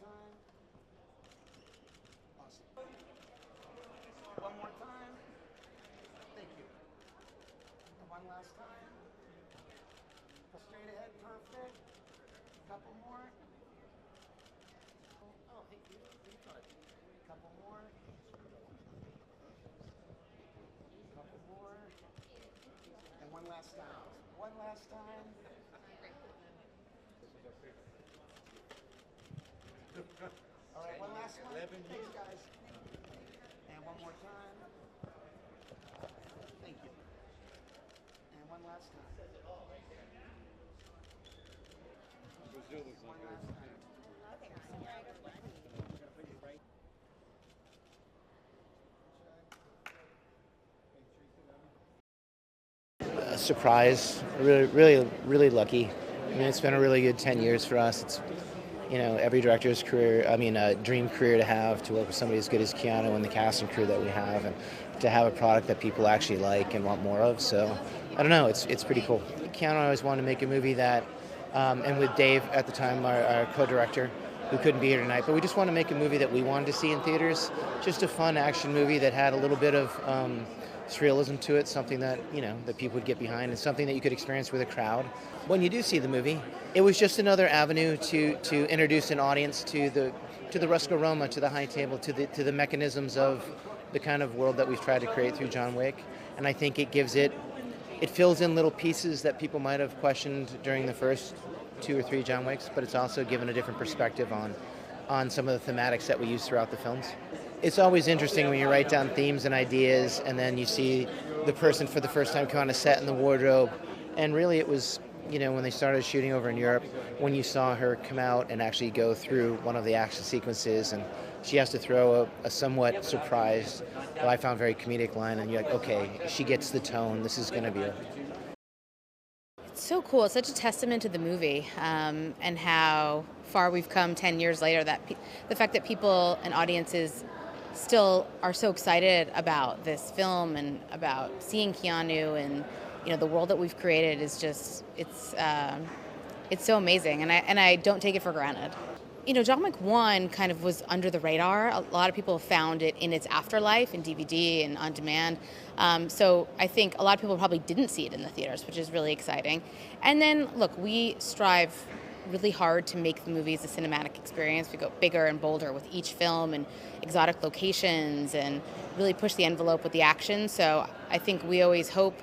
time. Awesome. One more time. Thank you. One last time. Straight ahead, perfect. Couple more. Oh, hey, you got it. Couple more. Couple more. And one last time. One last time. All right, one last one. Thanks, guys. And one more time. Thank you. And one last time. One last time. Surprise, really lucky. I mean, it's been a really good 10 years for us. It's, every director's career, dream career to have, to work with somebody as good as Keanu and the cast and crew that we have, and to have a product that people actually like and want more of. So, I don't know, it's pretty cool. Keanu always wanted to make a movie that, and with Dave at the time, our co-director, who couldn't be here tonight, but we just wanted to make a movie that we wanted to see in theaters. Just a fun action movie that had a little bit of surrealism to it, something that that people would get behind, and something that you could experience with a crowd. When you do see the movie, it was just another avenue to introduce an audience to the Rusko Roma, to the high table, to the mechanisms of the kind of world that we've tried to create through John Wick. And I think it fills in little pieces that people might have questioned during the first 2 or 3 John Wicks, but it's also given a different perspective on some of the thematics that we use throughout the films. It's always interesting when you write down themes and ideas and then you see the person for the first time come on a set in the wardrobe. And really it was, when they started shooting over in Europe, when you saw her come out and actually go through one of the action sequences, and she has to throw a somewhat surprised, well, I found very comedic line, and you're like, okay, she gets the tone, this is going to be a... It's so cool. It's such a testament to the movie and how far we've come 10 years later, that the fact that people and audiences still are so excited about this film and about seeing Keanu, and the world that we've created is just it's so amazing, and I don't take it for granted. John Wick 1 kind of was under the radar. A lot of people found it in its afterlife, in DVD and on demand. So I think a lot of people probably didn't see it in the theaters, which is really exciting. And then, look, we strive really hard to make the movies a cinematic experience. We go bigger and bolder with each film, and exotic locations, and really push the envelope with the action. So I think we always hope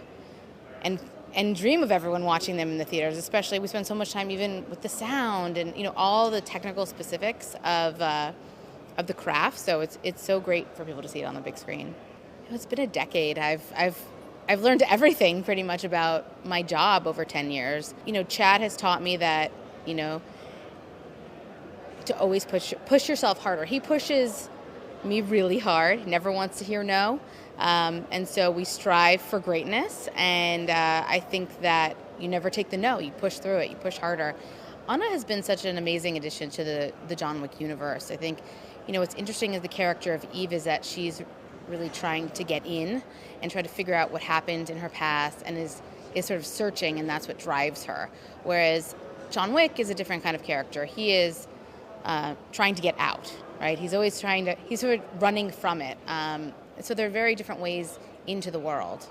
and dream of everyone watching them in the theaters. Especially, we spend so much time even with the sound and all the technical specifics of the craft. So it's so great for people to see it on the big screen. It's been a decade. I've learned everything pretty much about my job over 10 years. Chad has taught me that to always push yourself harder. He pushes me really hard. He never wants to hear no. And so we strive for greatness, and I think that you never take the no. You push through it. You push harder. Anna has been such an amazing addition to the John Wick universe. I think, what's interesting is the character of Eve is that she's really trying to get in and try to figure out what happened in her past, and is sort of searching, and that's what drives her. Whereas John Wick is a different kind of character. He is trying to get out, right? He's always he's sort of running from it. So there are very different ways into the world.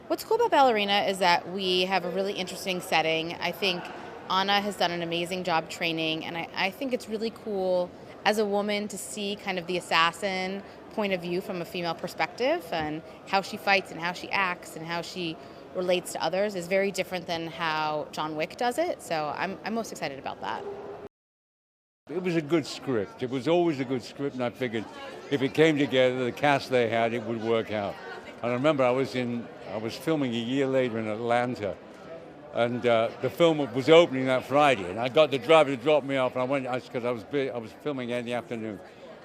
What's cool about Ballerina is that we have a really interesting setting. I think Anna has done an amazing job training, and I think it's really cool as a woman to see kind of the assassin point of view from a female perspective, and how she fights and how she acts and how she relates to others is very different than how John Wick does it. So I'm most excited about that. It was a good script. It was always a good script, and I figured if it came together, the cast they had, it would work out. And I remember I was filming a year later in Atlanta, and the film was opening that Friday, and I got the driver to drop me off, and I went because I was filming in the afternoon.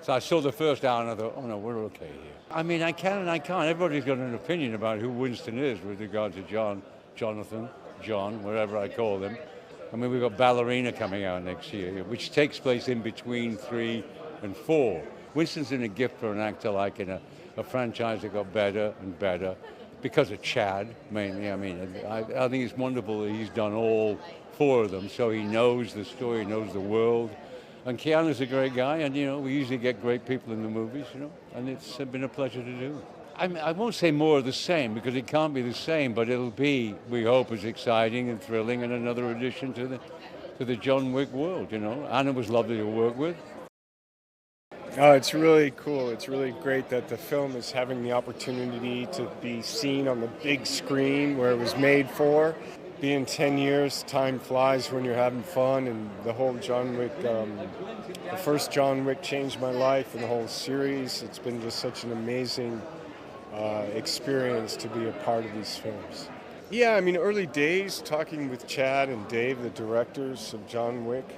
So I saw the first hour, and I thought, oh no, we're okay here. I mean, I can and I can't. Everybody's got an opinion about who Winston is with regard to Jonathan, John, whatever I call them. I mean, we've got Ballerina coming out next year, which takes place in between 3 and 4. Winston's in a gift for an actor, like in a franchise that got better and better because of Chad, mainly. I mean, I think it's wonderful that he's done all 4 of them, so he knows the story, knows the world, And Keanu's a great guy, and we usually get great people in the movies, and it's been a pleasure to do. I won't say more of the same because it can't be the same, but it'll be, we hope, as exciting and thrilling and another addition to the John Wick world. Anna was lovely to work with. Oh, it's really cool. It's really great that the film is having the opportunity to be seen on the big screen where it was made for. Being 10 years, time flies when you're having fun, and the whole John Wick, the first John Wick changed my life, and the whole series, it's been just such an amazing experience to be a part of these films. Yeah, I mean, early days, talking with Chad and Dave, the directors of John Wick,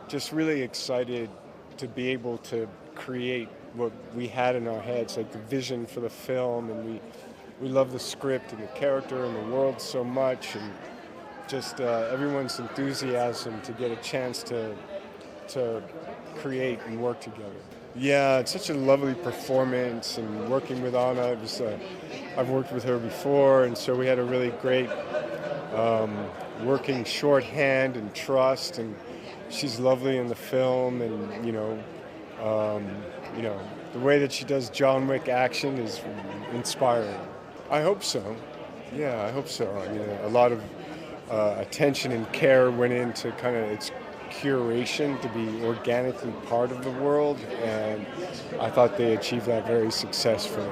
just really excited to be able to create what we had in our heads, like the vision for the film, and we love the script and the character and the world so much, and just everyone's enthusiasm to get a chance to create and work together. Yeah, it's such a lovely performance, and working with Anna, I've worked with her before, and so we had a really great working shorthand and trust, and she's lovely in the film, and the way that she does John Wick action is inspiring. I hope so. Yeah, I hope so. I mean, a lot of attention and care went into kind of its curation to be organically part of the world, and I thought they achieved that very successfully.